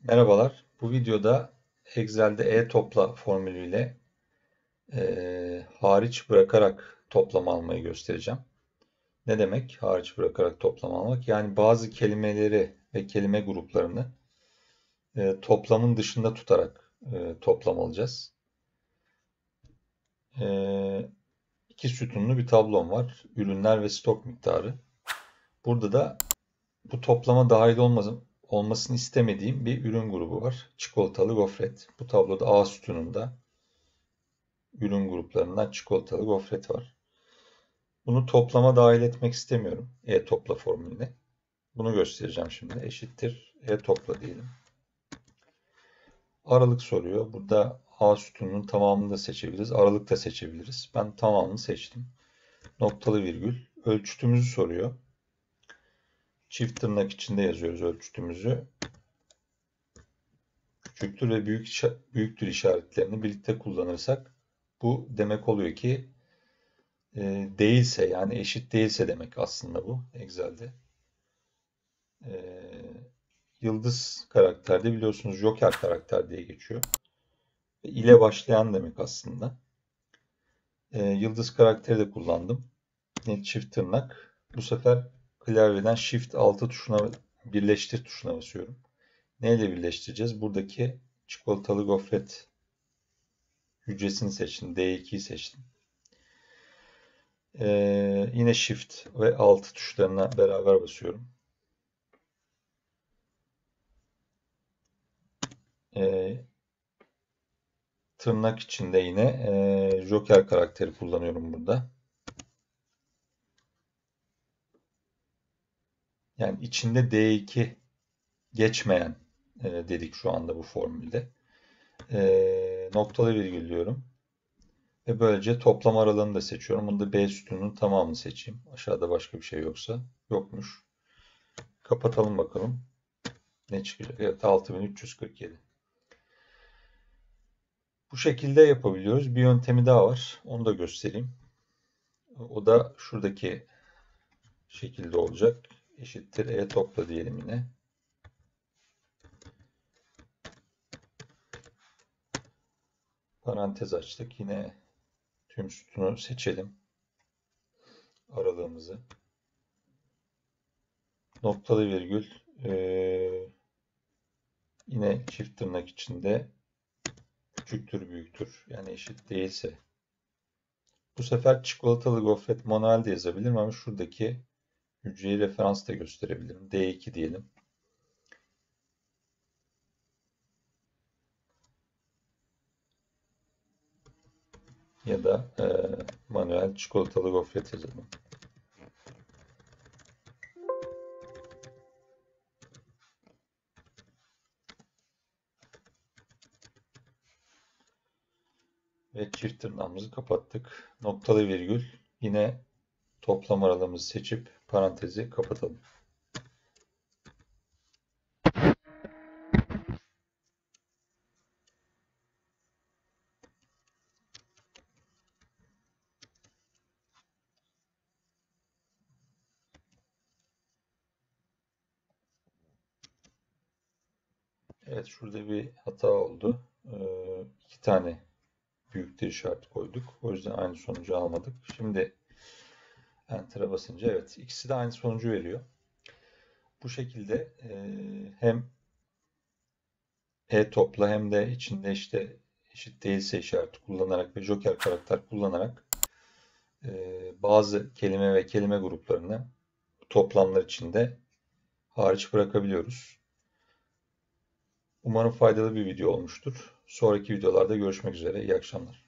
Merhabalar. Bu videoda Excel'de e-topla formülüyle hariç bırakarak toplama almayı göstereceğim. Ne demek hariç bırakarak toplama almak? Yani bazı kelimeleri ve kelime gruplarını toplamın dışında tutarak toplam alacağız. İki sütunlu bir tablom var. Ürünler ve stok miktarı. Burada da bu toplama dahil olmasını istemediğim bir ürün grubu var. Çikolatalı gofret. Bu tabloda A sütununda ürün gruplarından çikolatalı gofret var. Bunu toplama dahil etmek istemiyorum. E-topla formülüne. Bunu göstereceğim şimdi. Eşittir e-topla diyelim. Aralık soruyor. Burada A sütununun tamamını da seçebiliriz. Aralık da seçebiliriz. Ben tamamını seçtim. Noktalı virgül. Ölçütümüzü soruyor. Çift tırnak içinde yazıyoruz ölçütümüzü. Küçüktür ve büyüktür işaretlerini birlikte kullanırsak bu demek oluyor ki değilse, yani eşit değilse demek aslında bu Excel'de. Yıldız karakterde biliyorsunuz Joker karakter diye geçiyor. İle başlayan demek aslında. Yıldız karakteri de kullandım. Çift tırnak. Bu sefer klavyeden Shift 6 tuşuna, birleştir tuşuna basıyorum. Neyle birleştireceğiz? Buradaki çikolatalı gofret hücresini seçtim. D2'yi seçtim. Yine Shift ve 6 tuşlarına beraber basıyorum. Tırnak içinde yine Joker karakteri kullanıyorum burada. Yani içinde D2 geçmeyen dedik şu anda bu formülde. Noktalı virgül diyorum. Ve böylece toplam aralığını da seçiyorum. Bunda B sütununun tamamını seçeyim. Aşağıda başka bir şey yoksa. Yokmuş. Kapatalım bakalım. Ne çıkacak? Evet, 6347. Bu şekilde yapabiliyoruz. Bir yöntemi daha var. Onu da göstereyim. O da şuradaki şekilde olacak. Eşittir E topla diyelim yine. Parantez açtık. Yine tüm sütunu seçelim. Aralığımızı. Noktalı virgül. Yine çift tırnak içinde küçüktür, büyüktür. Yani eşit değilse. Bu sefer çikolatalı gofret manuel de yazabilirim ama şuradaki hücreyi referans da gösterebilirim. D2 diyelim. Ya da manuel çikolatalı gofret yazalım. Ve çift tırnağımızı kapattık. Noktalı virgül. Yine toplam aralığımızı seçip parantezi kapatalım. Evet, şurada bir hata oldu. İki tane büyüktür işareti koyduk. O yüzden aynı sonucu almadık. Şimdi Enter'a basınca evet, ikisi de aynı sonucu veriyor. Bu şekilde hem e-topla hem de içinde işte eşit değilse işareti kullanarak ve Joker karakter kullanarak bazı kelime ve kelime gruplarını toplamlar içinde hariç bırakabiliyoruz. Umarım faydalı bir video olmuştur. Sonraki videolarda görüşmek üzere. İyi akşamlar.